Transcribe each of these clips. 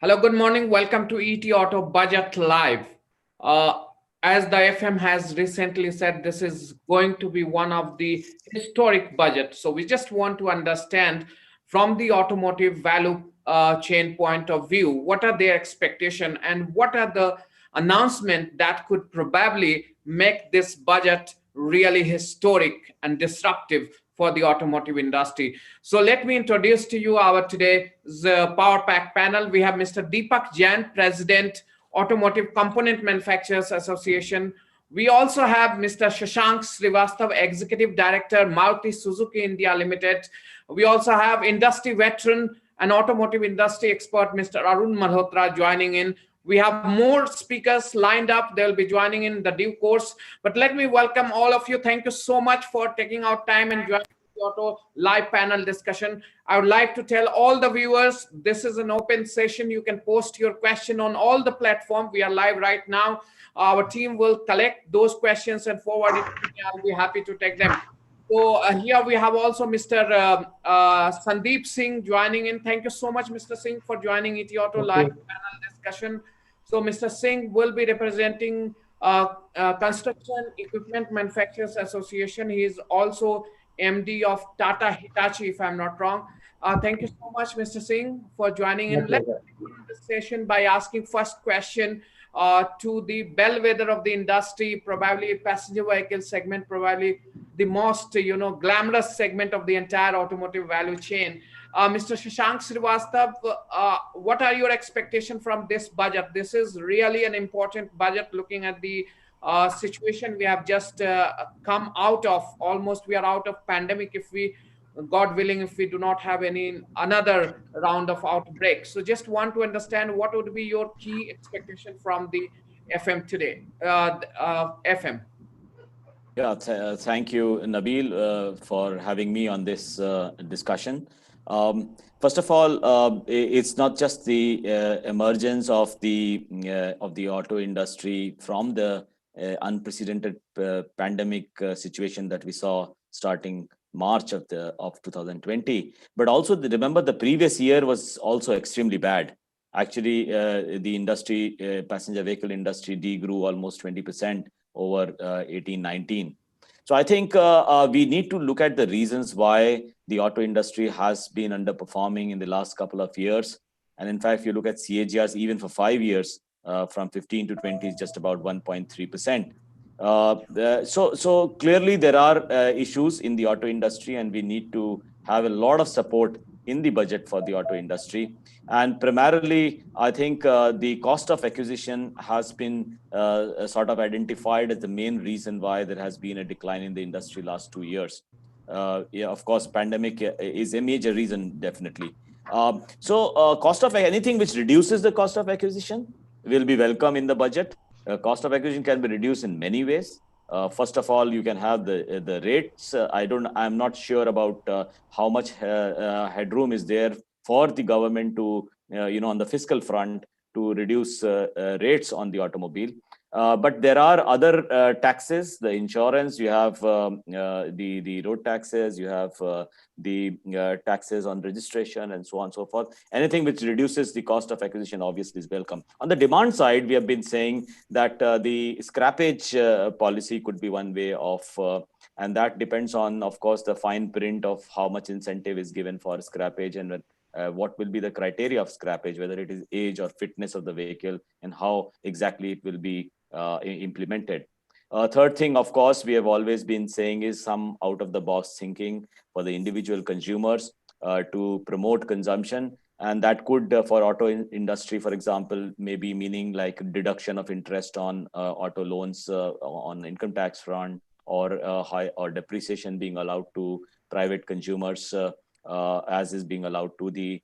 Hello, good morning. Welcome to ET Auto Budget Live. Uh, as the FM has recently said, this is going to be one of the historic budgets. So we just want to understand from the automotive value chain point of view, what are their expectation and what are the announcement that could probably make this budget really historic and disruptive for the automotive industry. So let me introduce to you our today's Power Pack panel. We have Mr. Deepak Jain, President, Automotive Component Manufacturers Association. We also have Mr. Shashank Srivastav, Executive Director, Maruti Suzuki India Limited. We also have industry veteran and automotive industry expert, Mr. Arun Malhotra, joining in. We have more speakers lined up. They'll be joining in the due course. But let me welcome all of you. Thank you so much for taking out time and joining the Auto live panel discussion. I would like to tell all the viewers, this is an open session. You can post your question on all the platform. We are live right now. Our team will collect those questions and forward it to me. I'll be happy to take them. So here we have also Mr. Sandeep Singh joining in. Thank you so much, Mr. Singh, for joining ET Auto live Okay. panel discussion. So Mr. Singh will be representing Construction Equipment Manufacturers Association. He is also MD of Tata Hitachi, if I'm not wrong. Thank you so much, Mr. Singh, for joining My in. Let's pleasure. begin the session by asking first question to the bellwether of the industry, probably passenger vehicle segment, probably the most glamorous segment of the entire automotive value chain. Mr. Shashank Srivastav, what are your expectations from this budget? This is really an important budget looking at the situation we have just come out of. Almost we are out of pandemic if we, God willing, if we do not have any another round of outbreak. So just want to understand what would be your key expectation from the FM today, FM. Yeah, thank you, Nabil, for having me on this discussion. First of all, it's not just the emergence of the auto industry from the unprecedented pandemic situation that we saw starting March of 2020, but also remember the previous year was also extremely bad. Actually, the industry, passenger vehicle industry, degrew almost 20% over 18-19. So I think we need to look at the reasons why the auto industry has been underperforming in the last couple of years. And in fact, if you look at CAGRs, even for 5 years, from 15 to 20 is just about 1.3%. So clearly there are issues in the auto industry, and we need to have a lot of support in the budget for the auto industry. And primarily, I think the cost of acquisition has been sort of identified as the main reason why there has been a decline in the industry last 2 years. Yeah, of course, pandemic is a major reason, definitely. So cost of anything which reduces the cost of acquisition will be welcome in the budget. Cost of acquisition can be reduced in many ways. First of all, you can have the rates. I'm not sure about how much headroom is there for the government to, on the fiscal front, to reduce rates on the automobile. But there are other taxes, the insurance, you have the road taxes, you have the taxes on registration and so on and so forth. Anything which reduces the cost of acquisition obviously is welcome. On the demand side, we have been saying that the scrappage policy could be one way of, and that depends on, of course, the fine print of how much incentive is given for scrappage and what will be the criteria of scrappage, whether it is age or fitness of the vehicle, and how exactly it will be implemented. Third thing, of course, we have always been saying is some out of the box thinking for the individual consumers to promote consumption. And that could, for auto industry, for example, maybe meaning like deduction of interest on auto loans on income tax front, or high or depreciation being allowed to private consumers as is being allowed to the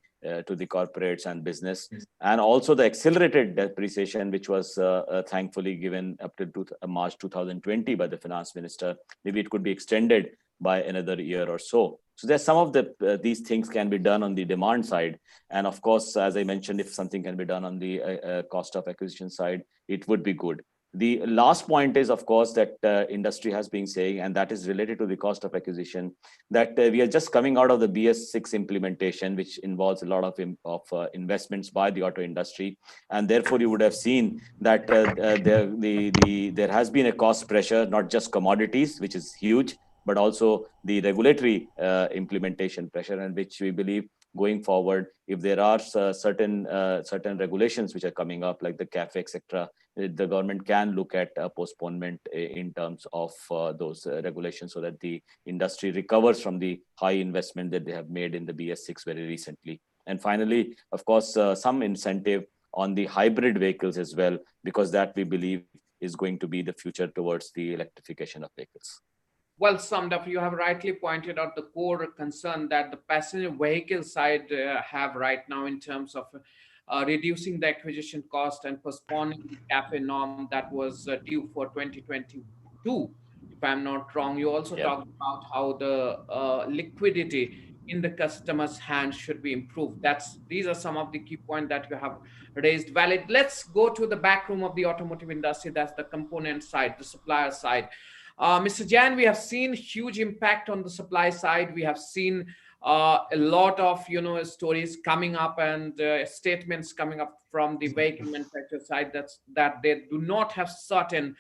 corporates and business. And also the accelerated depreciation, which was thankfully given up to March 2020 by the finance minister. Maybe it could be extended by another year or so. So there's some of these things can be done on the demand side. And of course, as I mentioned, if something can be done on the cost of acquisition side, it would be good. The last point is, of course, that industry has been saying, and that is related to the cost of acquisition, that we are just coming out of the BS6 implementation, which involves a lot of investments by the auto industry, and therefore you would have seen that there has been a cost pressure, not just commodities, which is huge, but also the regulatory implementation pressure, and which we believe going forward, if there are certain regulations which are coming up, like the CAFE, etc., the government can look at a postponement in terms of those regulations, so that the industry recovers from the high investment that they have made in the BS6 very recently. And finally, of course, some incentive on the hybrid vehicles as well, because that we believe is going to be the future towards the electrification of vehicles. Well summed up. You have rightly pointed out the core concern that the passenger vehicle side have right now in terms of reducing the acquisition cost and postponing the CAFE norm that was due for 2022, if I'm not wrong. You also talked about how the liquidity in the customer's hands should be improved. These are some of the key points that you have raised. Valid. Let's go to the back room of the automotive industry. That's the component side, the supplier side. Mr. Jain, we have seen huge impact on the supply side. We have seen a lot of stories coming up and statements coming up from the vehicle manufacturer side that they do not have certain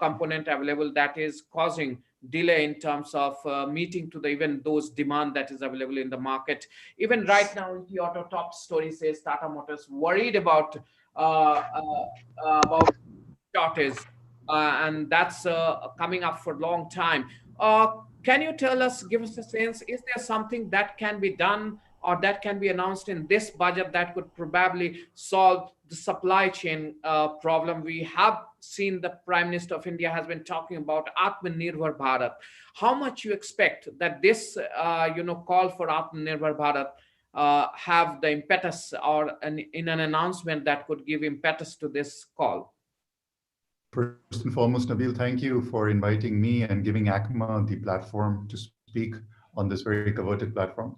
component available, that is causing delay in terms of meeting to the even those demand that is available in the market. Even right now, in the auto top story says Tata Motors worried about shortage. And that's coming up for a long time. Can you tell us, give us a sense, is there something that can be done or that can be announced in this budget that could probably solve the supply chain problem? We have seen the Prime Minister of India has been talking about Atmanirbhar Bharat. How much you expect that this, call for Atmanirbhar Bharat have the impetus or in an announcement that could give impetus to this call? First and foremost, Nabil, thank you for inviting me and giving ACMA the platform to speak on this very coveted platform.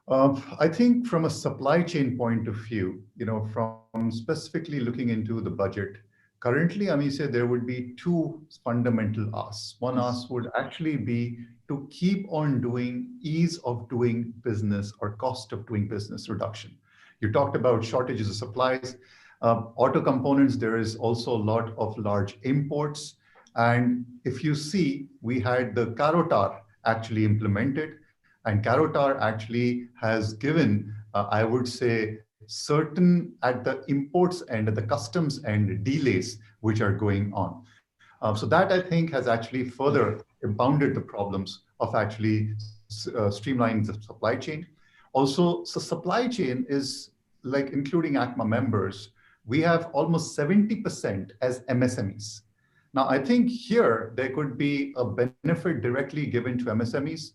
I think from a supply chain point of view, from specifically looking into the budget, currently, I may say there would be two fundamental asks. One ask would actually be to keep on doing ease of doing business or cost of doing business reduction. You talked about shortages of supplies. Auto components, there is also a lot of large imports. And if you see, we had the Carotar actually implemented, and Carotar actually has given, I would say, certain at the imports end, at the customs end, delays which are going on. So that I think has actually further compounded the problems of actually streamlining the supply chain. Also, so supply chain is like including ACMA members, we have almost 70% as MSMEs. Now, I think here there could be a benefit directly given to MSMEs.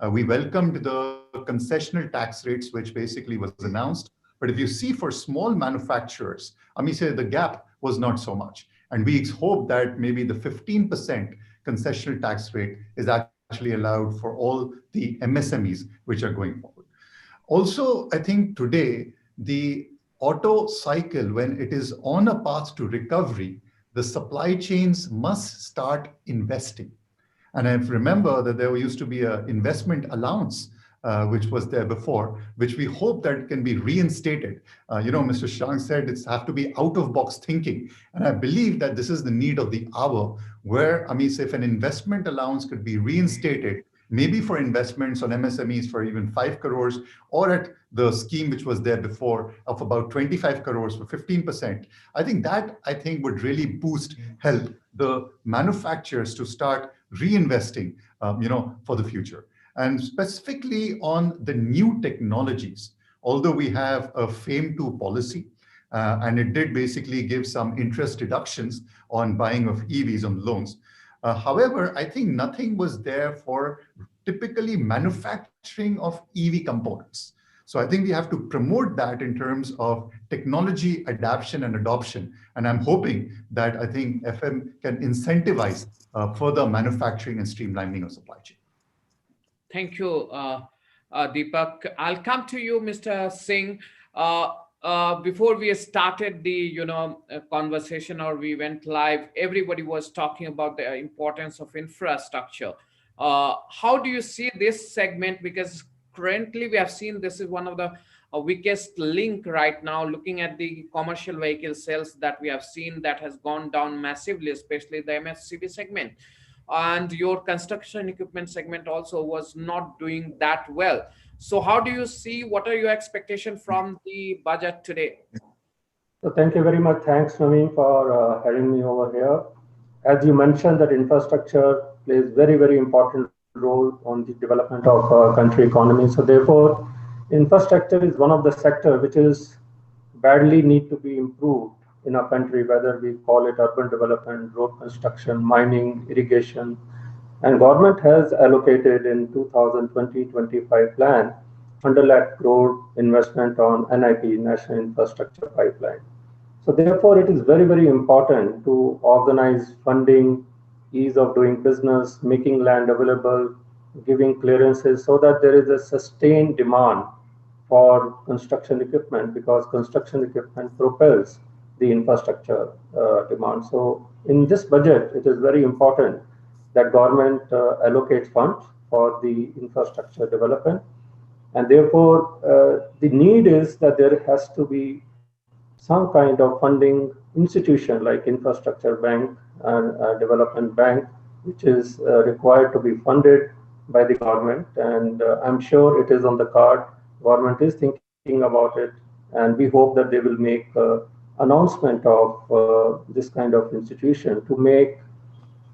We welcomed the concessional tax rates, which basically was announced. But if you see for small manufacturers, I mean, say the gap was not so much. And we hope that maybe the 15% concessional tax rate is actually allowed for all the MSMEs which are going forward. Also, I think today, the auto cycle, when it is on a path to recovery, the supply chains must start investing. And I remember that there used to be an investment allowance, which was there before, which we hope that can be reinstated. Mr. Shang said it's have to be out-of-box thinking. And I believe that this is the need of the hour where, I mean, say if an investment allowance could be reinstated, maybe for investments on MSMEs for even 5 crores, or at the scheme which was there before of about 25 crores for 15%. I think that would really boost, help the manufacturers to start reinvesting, for the future. And specifically on the new technologies, although we have a FAME2 policy, and it did basically give some interest deductions on buying of EVs on loans. However, I think nothing was there for typically manufacturing of EV components. So I think we have to promote that in terms of technology adaptation and adoption. And I'm hoping that I think FM can incentivize further manufacturing and streamlining of supply chain. Thank you, Deepak. I'll come to you, Mr. Singh. before we started the conversation, or we went live, everybody was talking about the importance of infrastructure. How do you see this segment? Because currently we have seen this is one of the weakest link right now, looking at the commercial vehicle sales that we have seen that has gone down massively, especially the MSCV segment. And your construction equipment segment also was not doing that well. So how do you see, what are your expectations from the budget today? So thank you very much. Thanks, Naveen, for having me over here. As you mentioned, that infrastructure plays very, very important role on the development of country economy. So therefore, infrastructure is one of the sector which is badly need to be improved in our country, whether we call it urban development, road construction, mining, irrigation. And government has allocated in 2020-25 plan 100 lakh crore investment on NIP, National Infrastructure Pipeline. So therefore, it is very, very important to organize funding, ease of doing business, making land available, giving clearances so that there is a sustained demand for construction equipment, because construction equipment propels the infrastructure demand. So in this budget, it is very important that government allocates funds for the infrastructure development. And therefore, the need is that there has to be some kind of funding institution like infrastructure bank and development bank, which is required to be funded by the government. And I'm sure it is on the card. Government is thinking about it, and we hope that they will make announcement of this kind of institution to make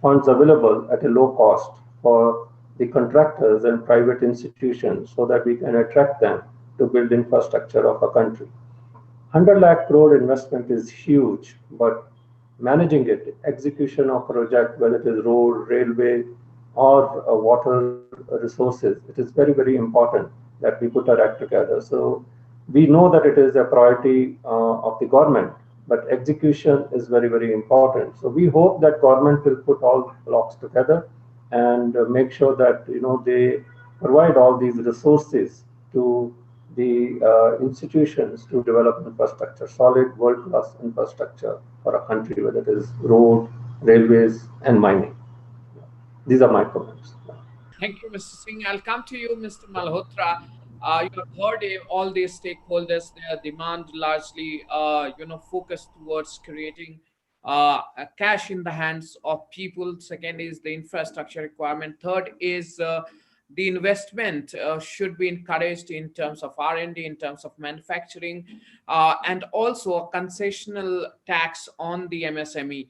funds available at a low cost for the contractors and private institutions so that we can attract them to build infrastructure of a country. 100 lakh crore investment is huge, but managing it, execution of project, whether it is road, railway, or water resources, it is very, very important that we put our act together. So we know that it is a priority of the government, but execution is very, very important. So we hope that government will put all blocks together and make sure that they provide all these resources to the institutions to develop infrastructure, solid world-class infrastructure for a country, whether it is road, railways, and mining. These are my comments. Thank you, Mr. Singh. I'll come to you, Mr. Malhotra. You have heard all these stakeholders, their demand largely, focused towards creating a cash in the hands of people. Second is the infrastructure requirement. Third is the investment should be encouraged in terms of R&D, in terms of manufacturing, and also a concessional tax on the MSME.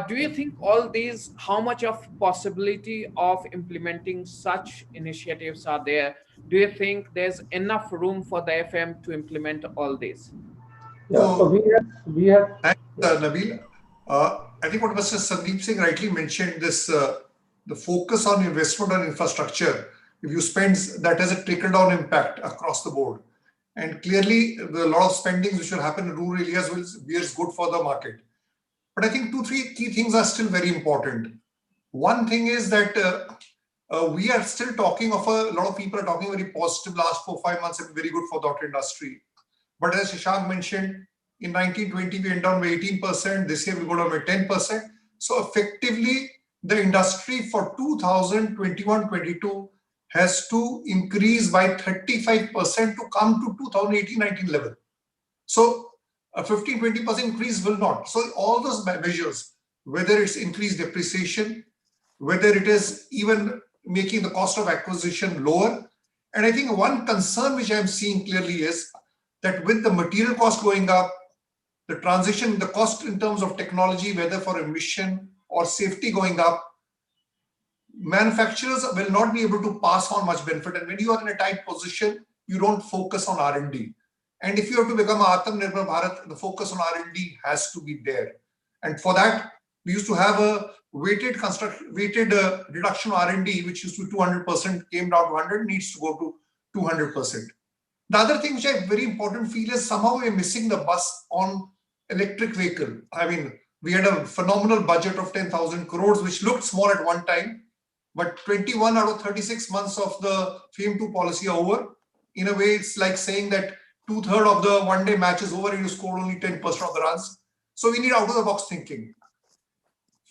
Do you think all these, how much of possibility of implementing such initiatives are there? Do you think there's enough room for the FM to implement all this? Yeah, so we have. Thanks, Nabil. I think what Mr. Sandeep Singh rightly mentioned, this the focus on investment on infrastructure. If you spend, that has a trickle-down impact across the board. And clearly, a lot of spending which will happen in rural areas will be good for the market. But I think 2-3 key things are still very important. One thing is that we are still talking of a lot of people are talking very positive. Last 4-5 months have been very good for the auto industry. But as Shashank mentioned, in 1920 we went down by 18%. This year we go down by 10%. So effectively, the industry for 2021-22 has to increase by 35% to come to 2018-19 level. So a 15-20% increase will not. So all those measures, whether it's increased depreciation, whether it is even making the cost of acquisition lower. And I think one concern which I'm seeing clearly is that with the material cost going up, the transition, the cost in terms of technology, whether for emission or safety going up, manufacturers will not be able to pass on much benefit. And when you are in a tight position, you don't focus on R&D. And if you have to become Atmanirbhar Bharat, the focus on R&D has to be there. And for that, we used to have a weighted reduction R&D, which used to be 200%, came down to 100, needs to go to 200%. The other thing which I very important feel is somehow we're missing the bus on electric vehicle. I mean, we had a phenomenal budget of 10,000 crores, which looked small at one time, but 21 out of 36 months of the FAME 2 policy are over. In a way, it's like saying that 2/3 of the one-day match is over and you scored only 10% of the runs. So we need out-of-the-box thinking.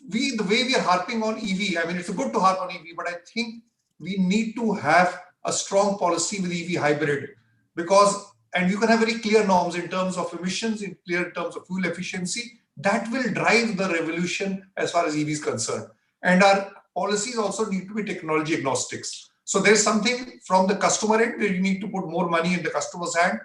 The way we are harping on EV, I mean, it's good to harp on EV, but I think we need to have a strong policy with EV hybrid and you can have very clear norms in terms of emissions, in clear terms of fuel efficiency. That will drive the revolution as far as EV is concerned. And our policies also need to be technology agnostics. So there's something from the customer end where you need to put more money in the customer's hand,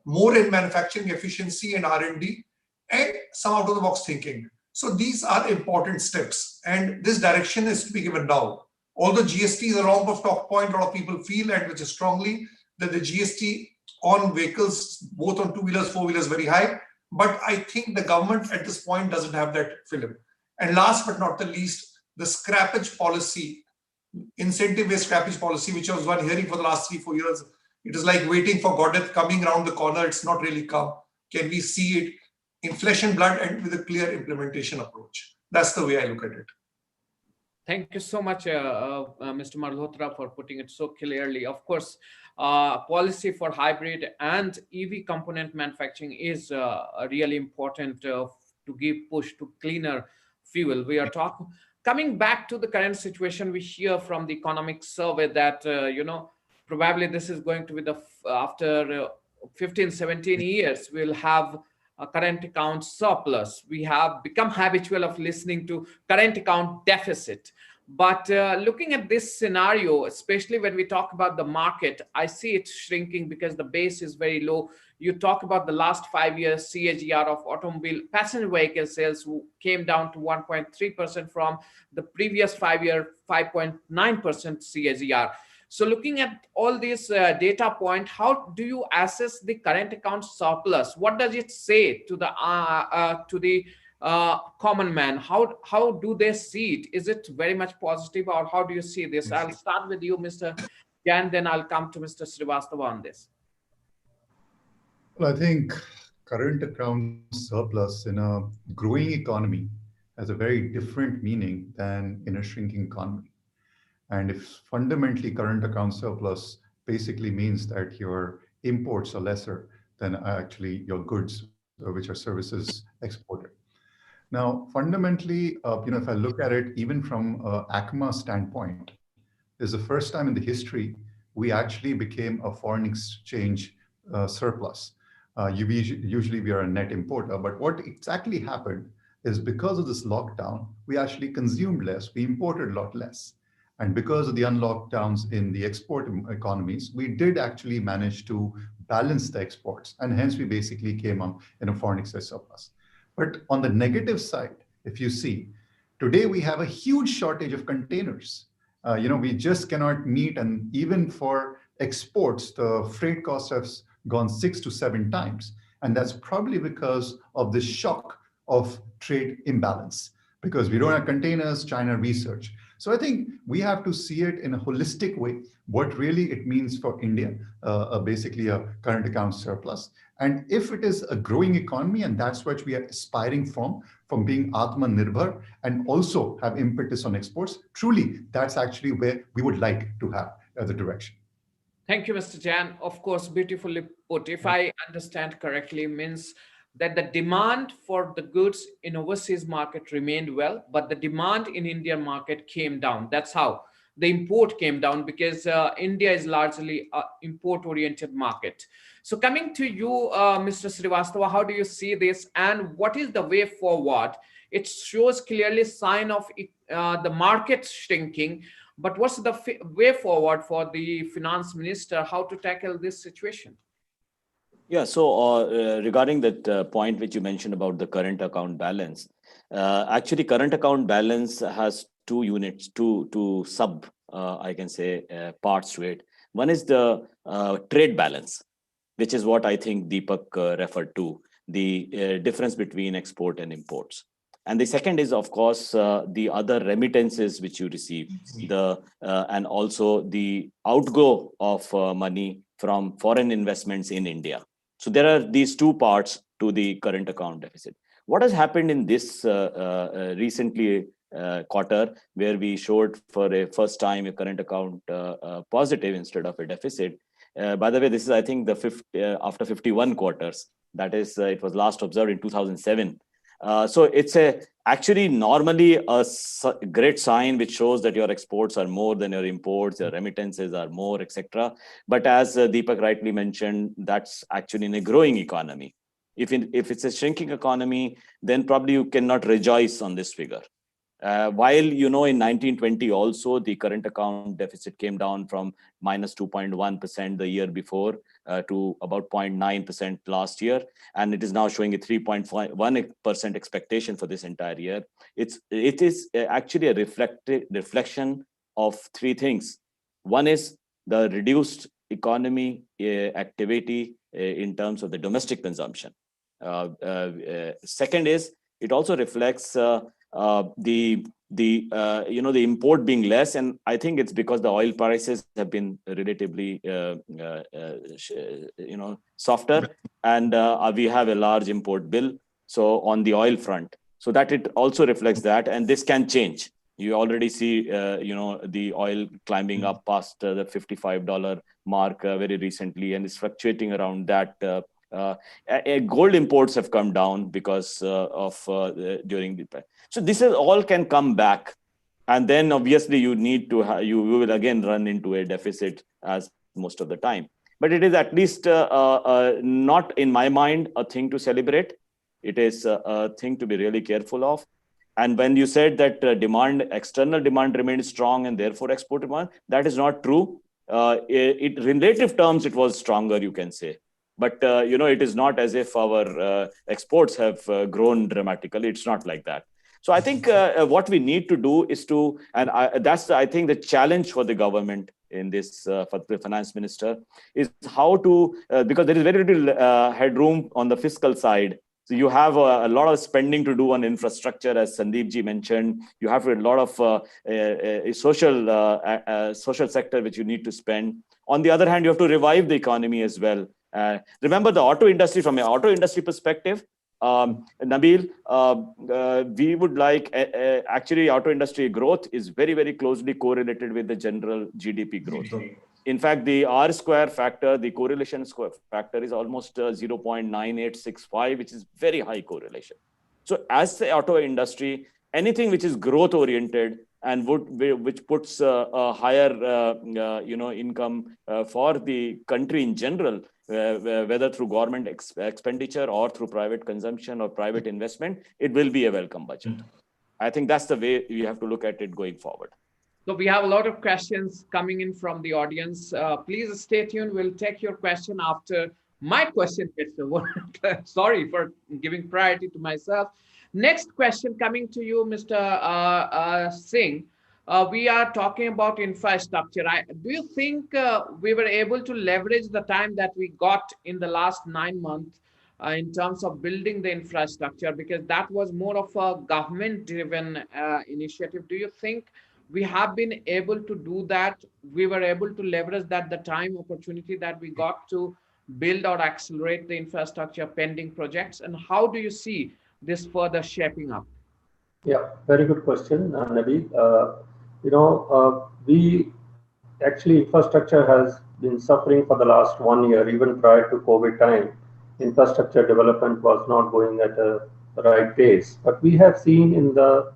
more in manufacturing efficiency and R&D, and some out-of-the-box thinking. So these are important steps, and this direction is to be given now. Although GST is a wrong of talk point, a lot of people feel, and which is strongly, that the GST on vehicles, both on two-wheelers, four-wheelers, very high. But I think the government at this point doesn't have that film. And last but not the least, the scrappage policy, incentive-based scrappage policy, which I was one hearing for the last 3-4 years. It is like waiting for Godeth coming around the corner. It's not really come. Can we see it in flesh and blood and with a clear implementation approach? That's the way I look at it. Thank you so much, Mr. Malhotra, for putting it so clearly. Of course, policy for hybrid and EV component manufacturing is really important to give push to cleaner fuel. We are coming back to the current situation. We hear from the economic survey that probably this is going to be after 15-17 years we'll have a current account surplus. We have become habitual of listening to current account deficit. But looking at this scenario, especially when we talk about the market, I see it shrinking because the base is very low. You talk about the last 5 years CAGR of automobile passenger vehicle sales came down to 1.3% from the previous 5-year 5.9% CAGR. So looking at all these data point, how do you assess the current account surplus? What does it say to the common man? How do they see it? Is it very much positive, or how do you see this? I'll start with you, Mr. Jain, then I'll come to Mr. Srivastava on this. Well, I think current account surplus in a growing economy has a very different meaning than in a shrinking economy. And if fundamentally current account surplus basically means that your imports are lesser than actually your goods, which are services exported. Now, fundamentally, if I look at it, even from ACMA standpoint, this is the first time in the history we actually became a foreign exchange surplus. Usually we are a net importer, but what exactly happened is because of this lockdown, we actually consumed less, we imported a lot less. And because of the unlockdowns in the export economies, we did actually manage to balance the exports. And hence we basically came up in a foreign exchange surplus. But on the negative side, if you see, today we have a huge shortage of containers. We just cannot meet, and even for exports, the freight costs have gone 6 to 7 times. And that's probably because of the shock of trade imbalance, because we don't have containers, China research. So I think we have to see it in a holistic way, what really it means for India, basically a current account surplus. And if it is a growing economy, and that's what we are aspiring from being Atmanirbhar and also have impetus on exports, truly, that's actually where we would like to have the direction. Thank you, Mr. Jain. Of course, beautifully put. If I understand correctly, means that the demand for the goods in overseas market remained well, but the demand in Indian market came down. That's how the import came down, because India is largely an import-oriented market. So coming to you, Mr. Srivastava, how do you see this, and what is the way forward? It shows clearly sign of the market shrinking, but what's the way forward for the finance minister, how to tackle this situation? Yeah, so regarding that point which you mentioned about the current account balance, actually current account balance has two units, two sub, I can say, parts to it. One is the trade balance, which is what I think Deepak referred to, the difference between export and imports. And the second is, of course, the other remittances which you receive, and also the outgo of money from foreign investments in India. So there are these two parts to the current account deficit. What has happened in this recently quarter, where we showed for a first time a current account positive instead of a deficit, By the way, this is, I think, the fifth after 51 quarters. That is, it was last observed in 2007. So it's actually normally a great sign which shows that your exports are more than your imports, your remittances are more, etc. But as Deepak rightly mentioned, that's actually in a growing economy. If it's a shrinking economy, then probably you cannot rejoice on this figure. While, in 1920 also, the current account deficit came down from minus 2.1% the year before to about 0.9% last year. And it is now showing a 3.1% expectation for this entire year. It is actually a reflection of three things. One is the reduced economy activity in terms of the domestic consumption. Second is, it also reflects the import being less, and I think it's because the oil prices have been relatively softer, and we have a large import bill. So on the oil front, so that it also reflects that, and this can change. You already see the oil climbing up past the $55 mark very recently, and it's fluctuating around that. Gold imports have come down because during the. So this is all can come back, and then obviously you need to you will again run into a deficit as most of the time. But it is at least not in my mind a thing to celebrate. It is a thing to be really careful of. And when you said that external demand remained strong and therefore export demand, that is not true. In relative terms, it was stronger, you can say. But, it is not as if our exports have grown dramatically. It's not like that. So I think what we need to do is that's, I think, the challenge for the government in this, for the finance minister, is how to, because there is very little headroom on the fiscal side. So you have a lot of spending to do on infrastructure, as Sandeep ji mentioned. You have a lot of social sector which you need to spend. On the other hand, you have to revive the economy as well. Remember the auto industry, from an auto industry perspective, Nabil, we would like, actually auto industry growth is very, very closely correlated with the general GDP growth. In fact, the R square factor, the correlation square factor is almost 0.9865, which is very high correlation. So as the auto industry, anything which is growth oriented and which puts a higher income for the country in general, whether through government expenditure or through private consumption or private investment, it will be a welcome budget. I think that's the way we have to look at it going forward. So we have a lot of questions coming in from the audience. Please stay tuned. We'll take your question after my question gets over. Sorry for giving priority to myself. Next question coming to you, Mr. Singh. We are talking about infrastructure. Do you think we were able to leverage the time that we got in the last 9 months in terms of building the infrastructure? Because that was more of a government-driven initiative. Do you think we have been able to do that? We were able to leverage that, the time opportunity that we got to build or accelerate the infrastructure pending projects? And how do you see this further shaping up? Yeah, very good question, Nabil. We actually, infrastructure has been suffering for the last 1 year. Even prior to COVID time, infrastructure development was not going at a right pace. But we have seen in the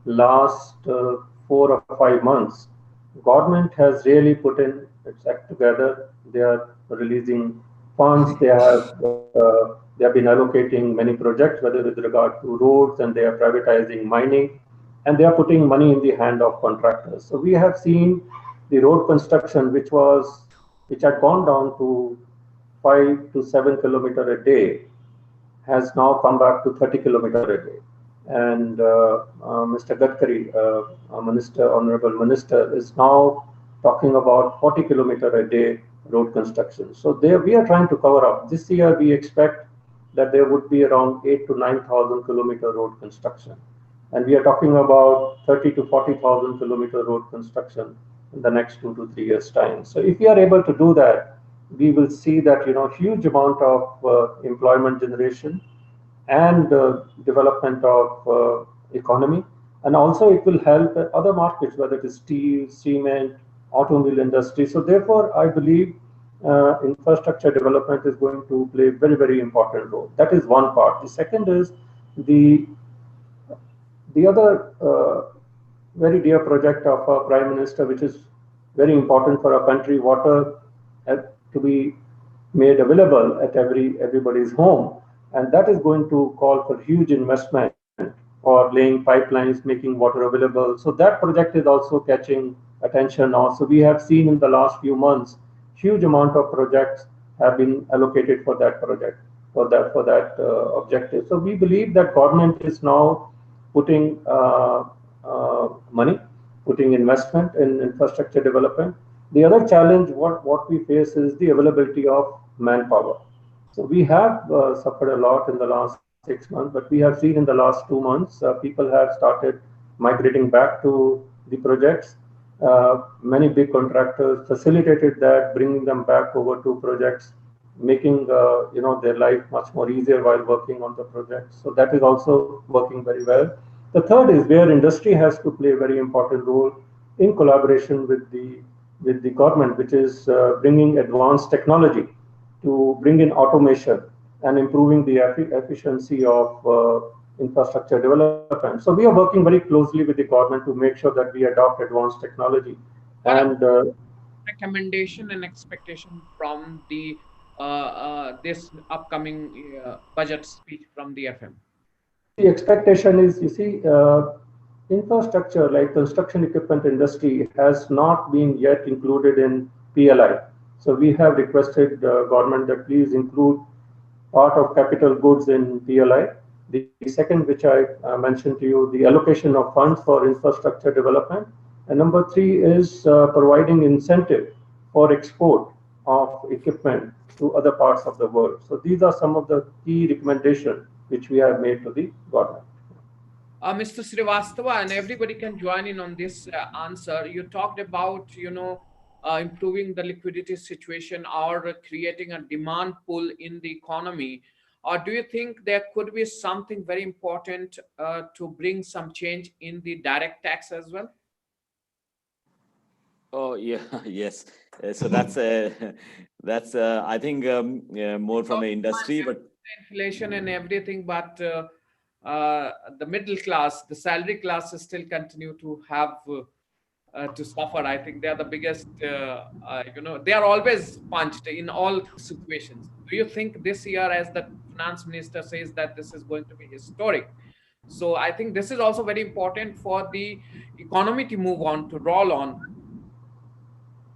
last 4 or 5 months, government has really put in its act together. They are releasing funds. They have been allocating many projects, whether with regard to roads, and they are privatizing mining, and they are putting money in the hand of contractors. So we have seen the road construction, which had gone down to 5 to 7 kilometers a day, has now come back to 30 kilometers a day. And Mr. Gadkari, Honorable Minister, is now talking about 40 kilometers a day road construction. So we are trying to cover up. This year, we expect that there would be around 8,000 to 9,000 kilometer road construction. And we are talking about 30 to 40,000 kilometer road construction in the next 2 to 3 years' time. So if we are able to do that, we will see that, huge amount of employment generation and development of economy. And also it will help other markets, whether it is steel, cement, automobile industry. So therefore, I believe infrastructure development is going to play a very, very important role. That is one part. The second is the other very dear project of our Prime Minister, which is very important for our country, water to be made available at everybody's home. And that is going to call for huge investment or laying pipelines, making water available. So that project is also catching attention now. So we have seen in the last few months, huge amount of projects have been allocated for that project, for that objective. So we believe that government is now putting money, putting investment in infrastructure development. The other challenge, what we face is the availability of manpower. So we have suffered a lot in the last 6 months, but we have seen in the last 2 months, people have started migrating back to the projects. Many big contractors facilitated that, bringing them back over to projects, making their life much more easier while working on the project. So that is also working very well. The third is where industry has to play a very important role in collaboration with the government, which is bringing advanced technology to bring in automation and improving the efficiency of infrastructure development. So we are working very closely with the government to make sure that we adopt advanced technology. And recommendation and expectation from the this upcoming budget speech from the FM? the expectation is, you see, infrastructure like construction equipment industry has not been yet included in PLI. So we have requested government that please include part of capital goods in PLI. The second, which I mentioned to you, the allocation of funds for infrastructure development. And number three is providing incentive for export of equipment to other parts of the world. So these are some of the key recommendations which we have made to the government. Mr. Srivastava, and everybody can join in on this answer. You talked about, improving the liquidity situation or creating a demand pull in the economy. Or do you think there could be something very important to bring some change in the direct tax as well? Oh yeah, yes. So that's I think more from the industry, but inflation and everything, but the middle class, the salary classes still continue to have to suffer. I think they are the biggest. They are always punched in all situations. Do you think this year, as the finance minister says, that this is going to be historic? So I think this is also very important for the economy to move on, to roll on.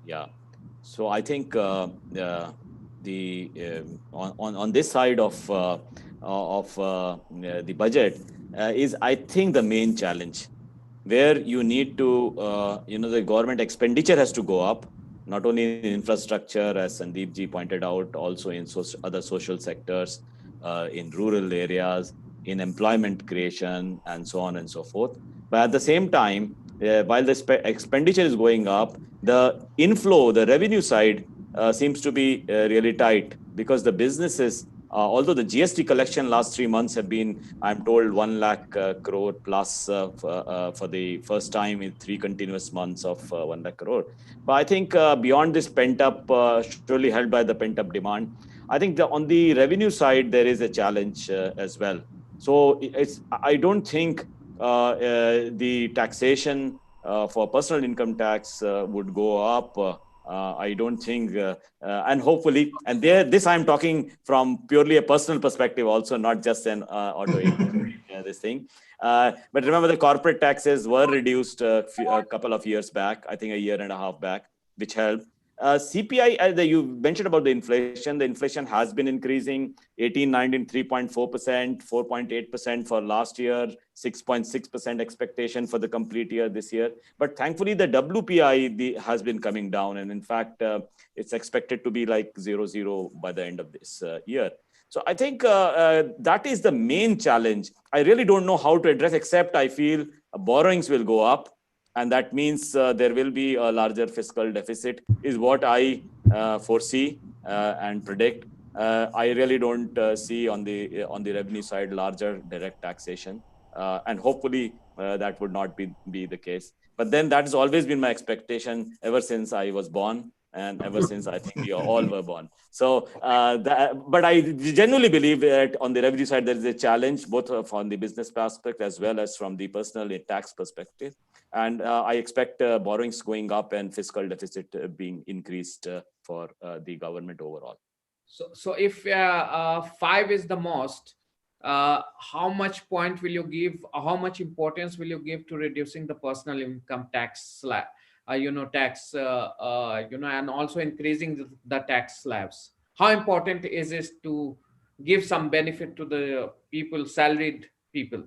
Yeah. So I think on this side of the budget is, I think, the main challenge, where you need to the government expenditure has to go up, not only in infrastructure, as Sandeep ji pointed out, also in other social sectors, in rural areas, in employment creation, and so on and so forth. But at the same time, while the expenditure is going up, the inflow, the revenue side seems to be really tight, because the businesses, although the GST collection last 3 months have been, I'm told, 1 lakh crore plus for the first time in 3 continuous months of 1 lakh crore. But I think beyond this pent up, surely helped by the pent up demand, I think on the revenue side, there is a challenge as well. So I don't think the taxation for personal income tax would go up. I don't think, and hopefully, and this I'm talking from purely a personal perspective also, not just an auto this thing. But remember, the corporate taxes were reduced a couple of years back, I think a year and a half back, which helped. CPI, you mentioned about the inflation. The inflation has been increasing, 18, 19, 3.4%, 4.8% for last year, 6.6% expectation for the complete year this year. But thankfully, the WPI has been coming down. And in fact, it's expected to be like 0.0 by the end of this year. So I think that is the main challenge. I really don't know how to address, except I feel borrowings will go up. And that means there will be a larger fiscal deficit, is what I foresee and predict. I really don't see on the revenue side larger direct taxation, and hopefully that would not be the case. But then that has always been my expectation ever since I was born. and ever since I think we all were born. So, but I genuinely believe that on the revenue side, there is a challenge, both from the business perspective as well as from the personal tax perspective. And I expect borrowings going up and fiscal deficit being increased for the government overall. So if 5 is the most, how much point will you give, how much importance will you give to reducing the personal income tax slab, and also increasing the tax slabs? How important is it to give some benefit to the people, salaried people?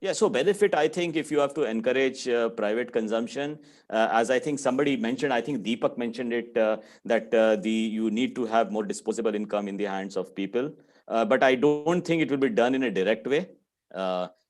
Yeah, so benefit, I think if you have to encourage private consumption, as I think somebody mentioned, I think Deepak mentioned it, that you need to have more disposable income in the hands of people. But I don't think it will be done in a direct way.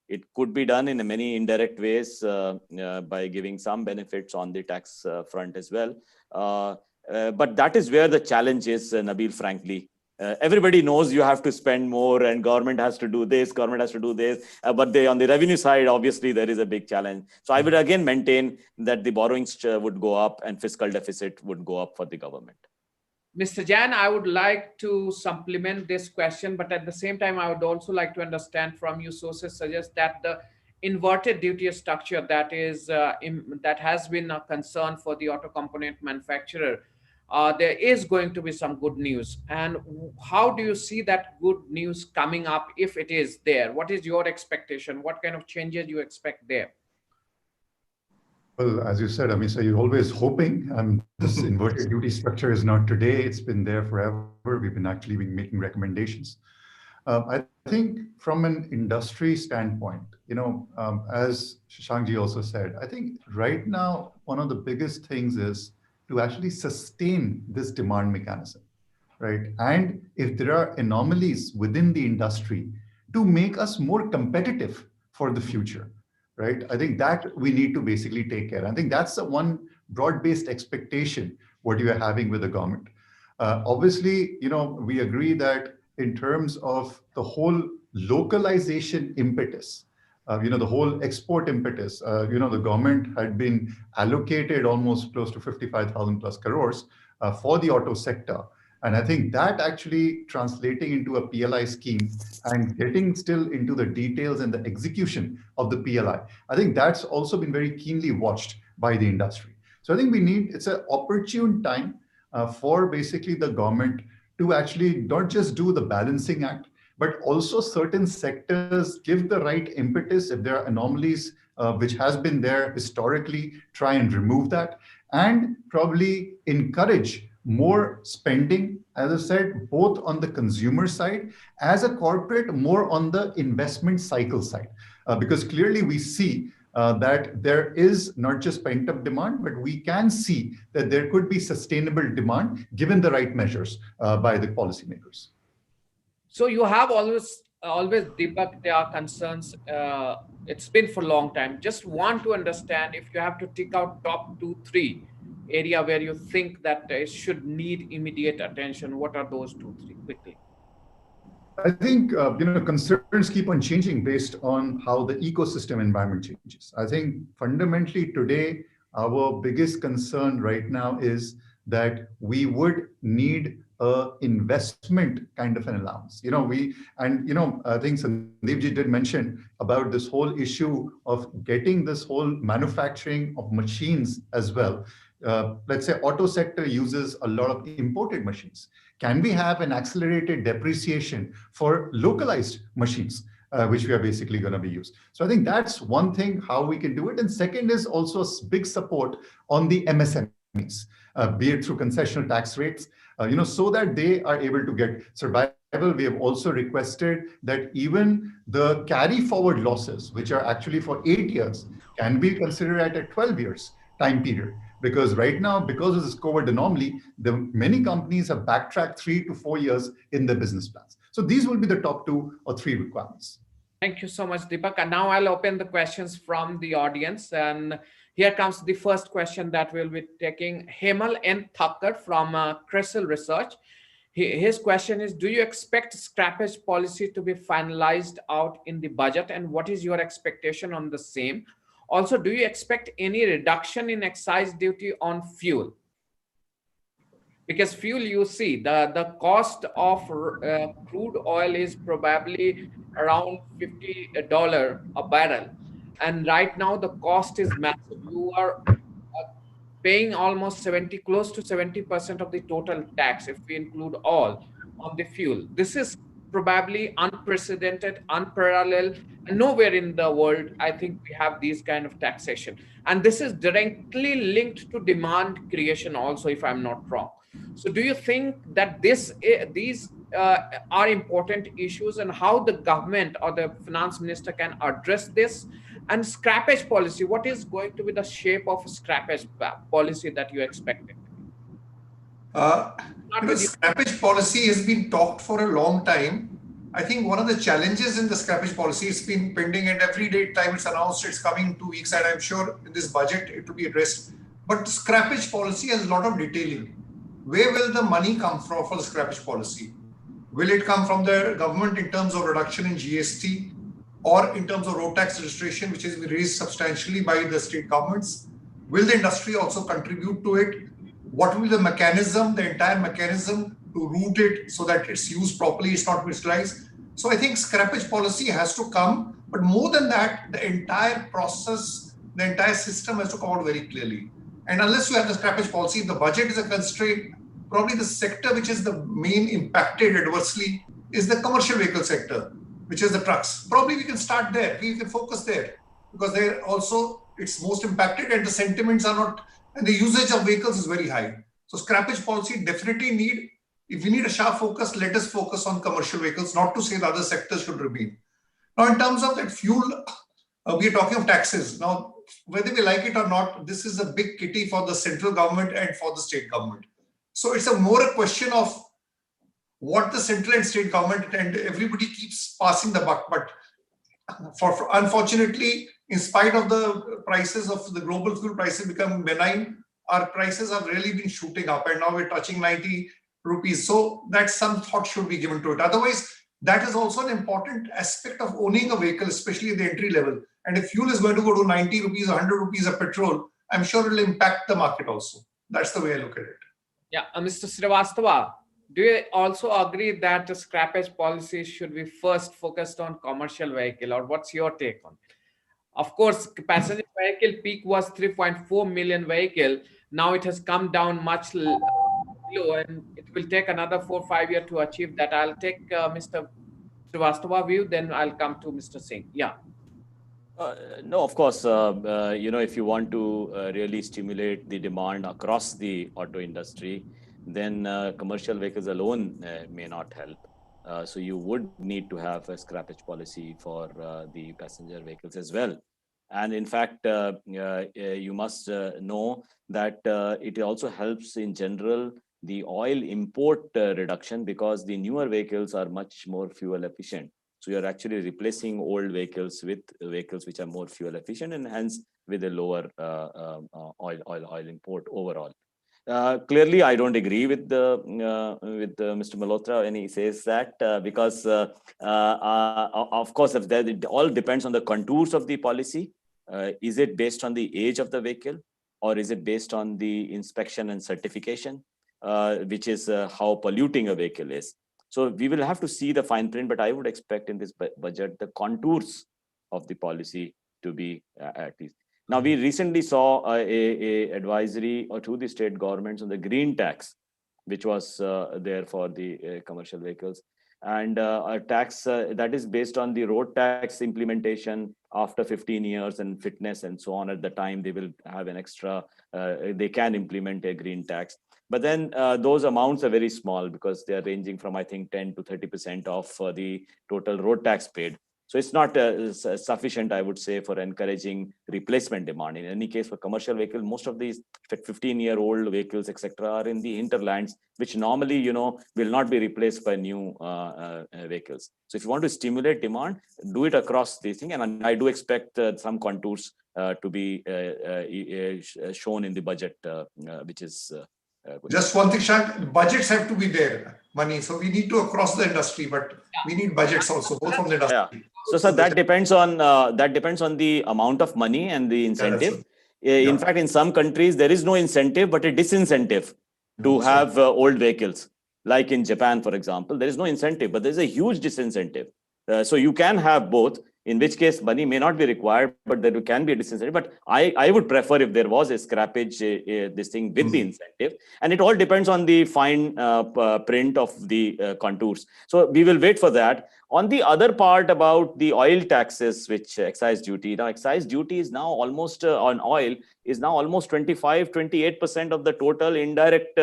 It could be done in many indirect ways by giving some benefits on the tax front as well. But that is where the challenge is, Nabil, frankly. Everybody knows you have to spend more and government has to do this, government has to do this. But on the revenue side, obviously, there is a big challenge. So I would again maintain that the borrowings would go up and fiscal deficit would go up for the government. Mr. Jain, I would like to supplement this question, but at the same time, I would also like to understand from you. Sources suggest that the inverted duty structure that has been a concern for the auto component manufacturer, there is going to be some good news. And how do you see that good news coming up if it is there? What is your expectation? What kind of changes you expect there? Well, as you said, I mean, so you're always hoping. This inverted duty structure is not today. It's been there forever. We've been actually making recommendations. I think from an industry standpoint, as Shashankji also said, I think right now, one of the biggest things is to actually sustain this demand mechanism, right? And if there are anomalies within the industry, to make us more competitive for the future. Right? I think that we need to basically take care. I think that's the one broad-based expectation what you are having with the government. Obviously, we agree that in terms of the whole localization impetus, the whole export impetus, the government had been allocated almost close to 55,000 plus crores for the auto sector. And I think that actually translating into a PLI scheme and getting still into the details and the execution of the PLI, I think that's also been very keenly watched by the industry. So I think it's an opportune time for basically the government to actually not just do the balancing act, but also certain sectors give the right impetus if there are anomalies which has been there historically, try and remove that, and probably encourage more spending, as I said, both on the consumer side, as a corporate, more on the investment cycle side. Because clearly we see that there is not just pent-up demand, but we can see that there could be sustainable demand given the right measures by the policymakers. So you have always debunked their concerns. It's been for a long time. Just want to understand if you have to take out top 2, 3 area where you think that it should need immediate attention. What are those 2, 3 quickly? I think concerns keep on changing based on how the ecosystem environment changes. I think fundamentally today, our biggest concern right now is that we would need a investment kind of an allowance. I think Sandeepji did mention about this whole issue of getting this whole manufacturing of machines as well. Let's say auto sector uses a lot of imported machines. Can we have an accelerated depreciation for localized machines, which we are basically going to be used? So I think that's one thing, how we can do it. And second is also big support on the MSMEs, be it through concessional tax rates, so that they are able to get survival. We have also requested that even the carry forward losses, which are actually for 8 years, can be considered at a 12 years time period. Because right now, because of this COVID anomaly, many companies have backtracked 3 to 4 years in their business plans. So these will be the top 2 or 3 requirements. Thank you so much, Deepak. And now I'll open the questions from the audience. And here comes the first question that we'll be taking. Hemal N. Thakkar from CRISIL Research. His question is, do you expect scrappage policy to be finalized out in the budget? And what is your expectation on the same? Also, do you expect any reduction in excise duty on fuel? Because fuel, you see, the cost of crude oil is probably around $50 a barrel, and right now the cost is massive. You are paying almost 70, close to 70% of the total tax if we include all on the fuel. This is probably unprecedented, unparalleled, and nowhere in the world I think we have these kind of taxation. And this is directly linked to demand creation also, if I'm not wrong. So do you think that these are important issues, and how the government or the finance minister can address this? And scrappage policy, what is going to be the shape of scrappage policy that you expected? Scrappage policy has been talked for a long time. I think one of the challenges in the scrappage policy, it's been pending, and every day time it's announced it's coming in 2 weeks, and I'm sure in this budget it will be addressed. But scrappage policy has a lot of detailing. Where will the money come from for the scrappage policy? Will it come from the government in terms of reduction in GST, or in terms of road tax registration, which has been raised substantially by the state governments? Will the industry also contribute to it? What will be the mechanism, the entire mechanism to route it so that it's used properly, it's not misused? So I think scrappage policy has to come, but more than that, the entire process, the entire system has to come out very clearly. And unless you have the scrappage policy, the budget is a constraint. Probably the sector which is the main impacted adversely is the commercial vehicle sector, which is the trucks. Probably we can start there. We can focus there, because they're also, it's most impacted, and the sentiments are not, and the usage of vehicles is very high. So scrappage policy definitely if we need a sharp focus, let us focus on commercial vehicles, not to say the other sectors should remain. Now, in terms of that fuel, we are talking of taxes. Now, whether we like it or not, this is a big kitty for the central government and for the state government. So it's more a question of what the central and state government, and everybody keeps passing the buck. But unfortunately, in spite of the prices of the global fuel prices becoming benign, our prices have really been shooting up, and now we're touching 90 rupees. So that some thought should be given to it. Otherwise, that is also an important aspect of owning a vehicle, especially at the entry level. And if fuel is going to go to 90 rupees, 100 rupees of petrol, I'm sure it will impact the market also. That's the way I look at it. Yeah, Mr. Srivastava, do you also agree that the scrappage policy should be first focused on commercial vehicle, or what's your take on it? Of course, passenger vehicle peak was 3.4 million vehicle. Now it has come down much low, and it will take another 4 or 5 years to achieve that. I'll take Mr. Srivastava view, then I'll come to Mr. Singh. Yeah. No, of course, if you want to really stimulate the demand across the auto industry, then commercial vehicles alone may not help. So you would need to have a scrappage policy for the passenger vehicles as well. And in fact, you must know that it also helps in general the oil import reduction, because the newer vehicles are much more fuel efficient. So you're actually replacing old vehicles with vehicles which are more fuel efficient, and hence with a lower oil import overall. Clearly, I don't agree with Mr. Malhotra when he says that, because of course, it all depends on the contours of the policy. Is it based on the age of the vehicle, or is it based on the inspection and certification, which is how polluting a vehicle is? So we will have to see the fine print, but I would expect in this budget the contours of the policy to be at least. Now, we recently saw a advisory to the state governments on the green tax, which was there for the commercial vehicles, and a tax that is based on the road tax implementation after 15 years and fitness and so on. At the time, they will have an extra, they can implement a green tax. But then those amounts are very small, because they are ranging from, I think, 10 to 30% of the total road tax paid. So it's not sufficient, I would say, for encouraging replacement demand. In any case, for commercial vehicles, most of these 15-year-old vehicles, etc., are in the hinterlands, which normally, will not be replaced by new vehicles. So if you want to stimulate demand, do it across these things. And I do expect some contours to be shown in the budget, which is... Just one thing, Shank, budgets have to be there, money. So we need to across the industry, but we need budgets also, both from the industry. Yeah. So that depends on the amount of money and the incentive. In fact, in some countries, there is no incentive, but a disincentive. to have old vehicles. Like in Japan, for example, there is no incentive, but there's a huge disincentive. So you can have both, in which case money may not be required, but there can be a disincentive. But I would prefer if there was a scrappage, this thing with the incentive. And it all depends on the fine print of the contours. So we will wait for that. On the other part about the oil taxes, which excise duty, now excise duty is now almost on oil is now almost 28% of the total indirect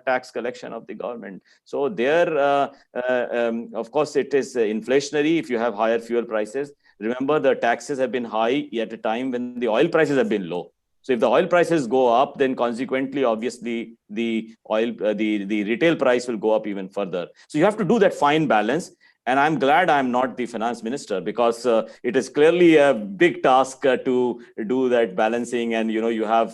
tax collection of the government. So there, of course, it is inflationary if you have higher fuel prices. Remember, the taxes have been high at a time when the oil prices have been low. So if the oil prices go up, then consequently, obviously, the retail price will go up even further. So you have to do that fine balance. And I'm glad I'm not the finance minister, because it is clearly a big task to do that balancing. And, you have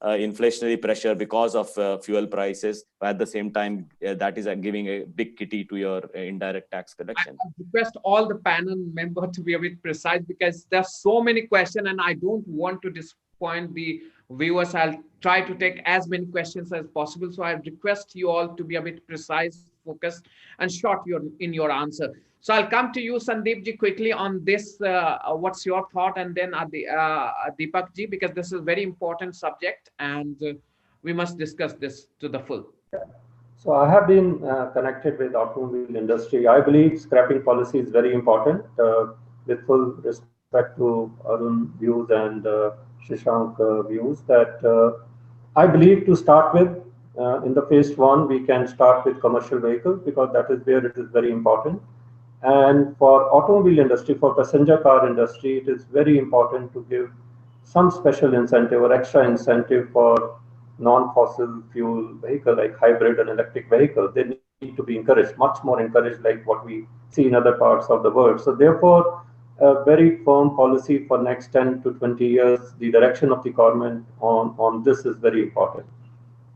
inflationary pressure because of fuel prices. But at the same time, that is giving a big kitty to your indirect tax collection. I request all the panel members to be a bit precise, because there's so many questions and I don't want to disappoint the viewers. I'll try to take as many questions as possible. So I request you all to be a bit precise, focused, and short in your answer. So I'll come to you, Sandeep ji, quickly on this. What's your thought? And then Deepak ji, because this is a very important subject and we must discuss this to the full. So I have been connected with automobile industry. I believe scrapping policy is very important. With full respect to Arun views and Shashank views, that I believe to start with, in the phase one, we can start with commercial vehicles, because that is where it is very important. And for automobile industry, for passenger car industry, it is very important to give some special incentive or extra incentive for non-fossil fuel vehicle like hybrid and electric vehicle. They need to be encouraged, much more encouraged, like what we see in other parts of the world. So therefore, a very firm policy for next 10 to 20 years, the direction of the government on this is very important.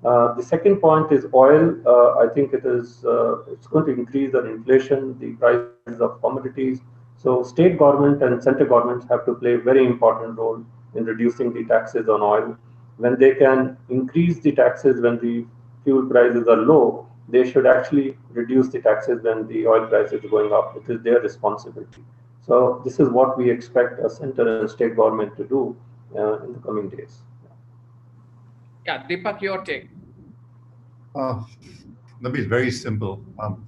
The second point is oil. I think it's going to increase the inflation, the prices of commodities. So state government and central governments have to play a very important role in reducing the taxes on oil. When they can increase the taxes when the fuel prices are low, they should actually reduce the taxes when the oil price is going up. It is their responsibility. So this is what we expect a center and state government to do in the coming days. Yeah, Deepak, your take. Nabil, very simple.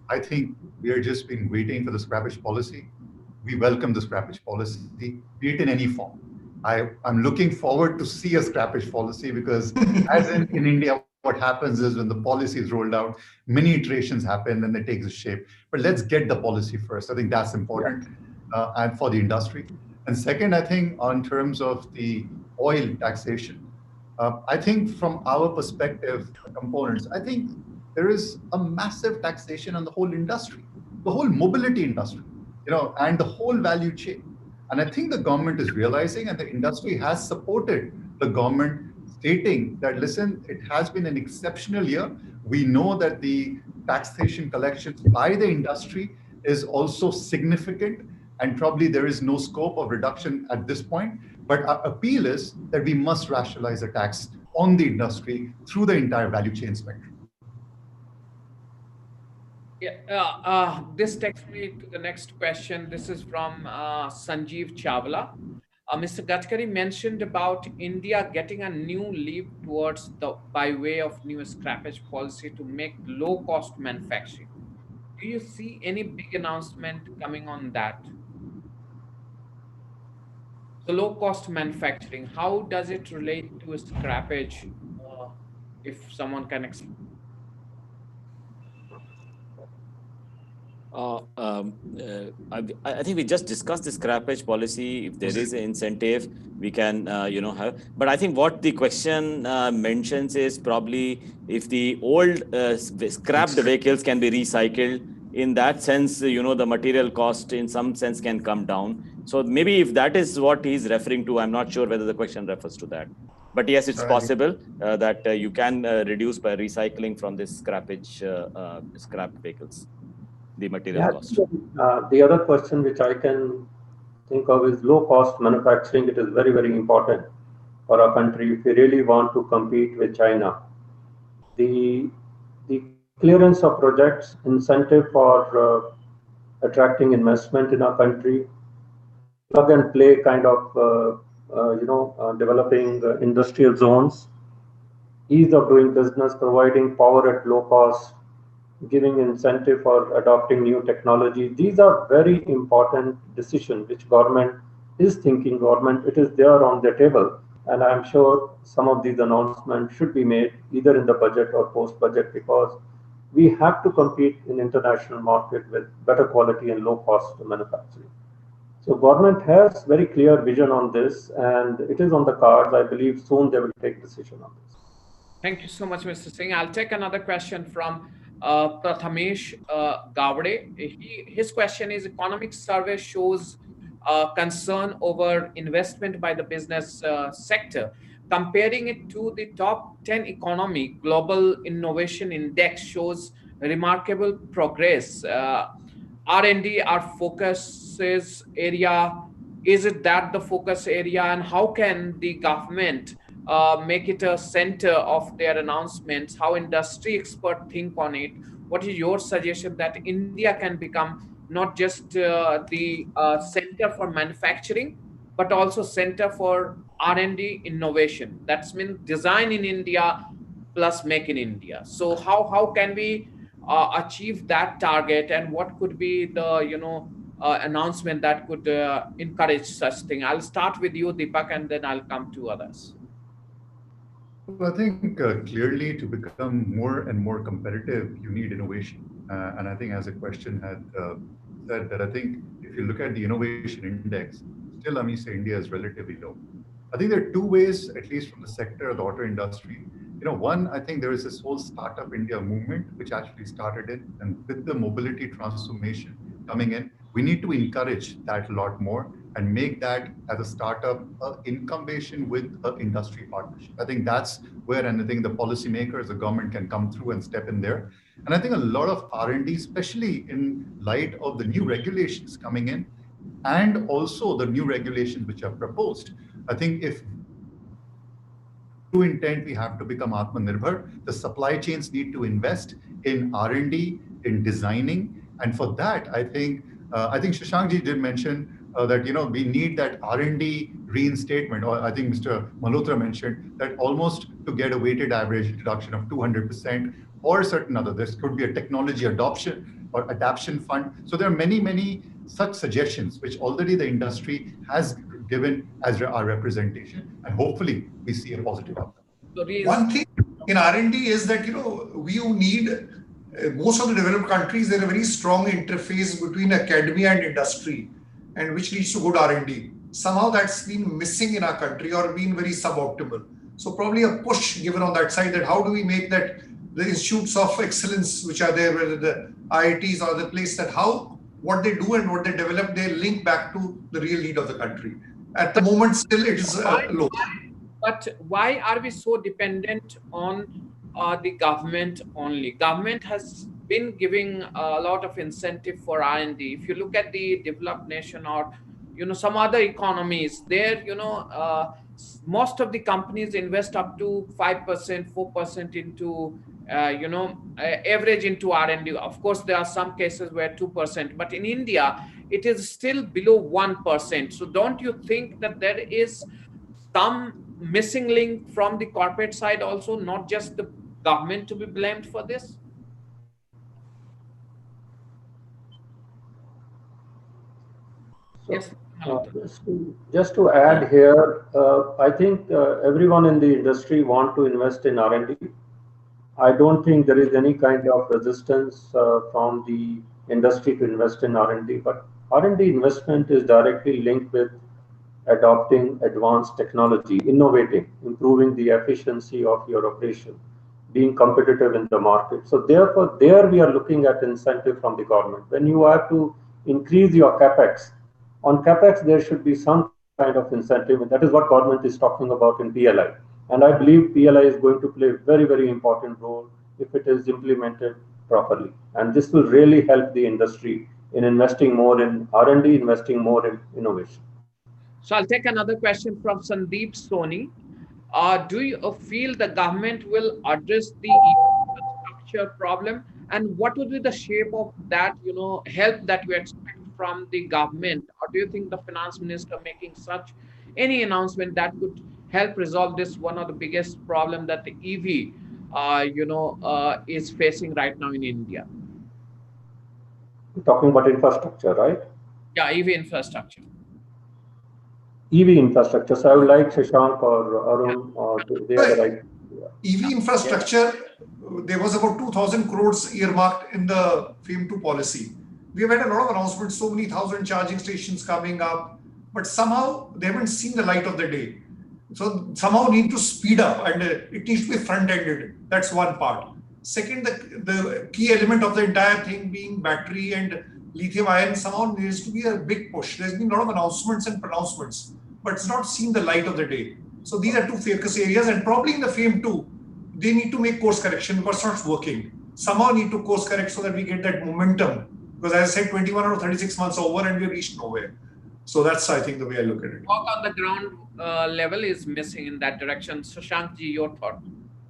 I think we are just been waiting for the scrappage policy. We welcome the scrappage policy, be it in any form. I'm looking forward to see a scrappage policy, because as in India, what happens is when the policy is rolled out, many iterations happen and it takes a shape. But let's get the policy first. I think that's important and for the industry. And second, I think on terms of the oil taxation, I think from our perspective, components, I think there is a massive taxation on the whole industry, the whole mobility industry, and the whole value chain. And I think the government is realizing, and the industry has supported the government, stating that, listen, it has been an exceptional year. We know that the taxation collections by the industry is also significant, and probably there is no scope of reduction at this point. But our appeal is that we must rationalize the tax on the industry through the entire value chain spectrum. Yeah, this takes me to the next question. This is from Sanjeev Chawla. Mr. Gadkari mentioned about India getting a new leap towards by way of new scrappage policy to make low-cost manufacturing. Do you see any big announcement coming on that? The low-cost manufacturing, how does it relate to a scrappage? If someone can explain. I think we just discussed the scrappage policy. If there is an incentive, we can, have. But I think what the question mentions is probably if the old scrapped vehicles can be recycled. In that sense, the material cost in some sense can come down. So maybe if that is what he's referring to, I'm not sure whether the question refers to that. But yes, it's possible that you can reduce by recycling from this scrappage, scrapped vehicles, the material cost. The other question which I can think of is low cost manufacturing. It is very, very important for our country if we really want to compete with China. the the clearance of projects, incentive for attracting investment in our country, plug and play kind of developing industrial zones, ease of doing business, providing power at low cost, giving incentive for adopting new technology. These are very important decisions which government is thinking. Government, it is there on the table, and I'm sure some of these announcements should be made either in the budget or post budget, because we have to compete in international market with better quality and low cost manufacturing. So government has very clear vision on this, and it is on the cards. I believe soon they will take decision on this. Thank you so much, Mr. Singh. I'll take another question from Prathamesh Gavade. His question is, economic survey shows concern over investment by the business sector. Comparing it to the top 10 economy, Global Innovation Index shows remarkable progress. R&D, our focuses area, is it that the focus area, and how can the government make it a center of their announcements? How industry experts think on it? What is your suggestion that India can become not just the center for manufacturing, but also center for R&D innovation? That's mean design in India plus make in India. So how can we achieve that target, and what could be the announcement that could encourage such thing? I'll start with you, Deepak, and then I'll come to others. Well, I think clearly to become more and more competitive, you need innovation. And I think as a question had said that I think if you look at the innovation index, still I mean say India is relatively low. I think there are two ways, at least from the sector of the auto industry. One, I think there is this whole Startup India movement, which actually started it. And with the mobility transformation coming in, we need to encourage that a lot more and make that as a startup incubation with an industry partnership. I think that's where, and I think the policymakers, the government can come through and step in there. And I think a lot of R&D, especially in light of the new regulations coming in, and also the new regulations which are proposed. I think if true intent, we have to become Atmanirbhar. The supply chains need to invest in R&D, in designing, and for that, I think Shashankji did mention that we need that R&D reinstatement, or I think Mr. Malhotra mentioned that almost to get a weighted average reduction of 200% or certain other. This could be a technology adoption or adaptation fund. So there are many such suggestions which already the industry has given as our representation, and hopefully we see a positive outcome. One thing in R&D is that we need most of the developed countries. There are a very strong interface between academia and industry, and which leads to good R&D. Somehow that's been missing in our country or been very suboptimal. So probably a push given on that side, that how do we make that the institutes of excellence which are there, whether the IITs or the place, that how what they do and what they develop, they link back to the real need of the country. At the moment, still it is low. But why are we so dependent on the government only? Government has been giving a lot of incentive for R&D. If you look at the developed nation or some other economies, there most of the companies invest up to 5%, 4% into average into R&D. Of course, there are some cases where 2%, but in India it is still below 1%. So don't you think that there is some missing link from the corporate side also, not just the government to be blamed for this? So, yes. Just to add here, I think everyone in the industry want to invest in R&D. I don't think there is any kind of resistance from the industry to invest in R&D, but R&D investment is directly linked with adopting advanced technology, innovating, improving the efficiency of your operation, being competitive in the market. So therefore, there we are looking at incentive from the government. When you have to increase your capex, on capex there should be some kind of incentive, and that is what government is talking about in PLI. And I believe PLI is going to play a very important role if it is implemented properly. And this will really help the industry in investing more in R&D, investing more in innovation. So I'll take another question from Sandeep Soni. Do you feel the government will address the infrastructure problem, and what would be the shape of that, help that you expect from the government? Or do you think the finance minister making such any announcement that could help resolve this one of the biggest problem that the EV, is facing right now in India? Talking about infrastructure, right? Yeah, EV infrastructure. EV infrastructure. So I would like Shashank or Arun, or they are the right. EV infrastructure, there was about 2,000 crores earmarked in the FAME 2 policy. We have had a lot of announcements, so many thousand charging stations coming up, but somehow they haven't seen the light of the day. So somehow need to speed up, and it needs to be front-ended. That's one part. Second, the key element of the entire thing being battery and lithium ion somehow needs to be a big push. There's been a lot of announcements and pronouncements, but it's not seen the light of the day. So these are two focus areas, and probably in the FAME 2, they need to make course correction because it's not working. Somehow need to course correct so that we get that momentum. Because as I said, 21 or 36 months over and we reached nowhere. So that's, I think, the way I look at it. Work on the ground level is missing in that direction. Shashank ji, your thought?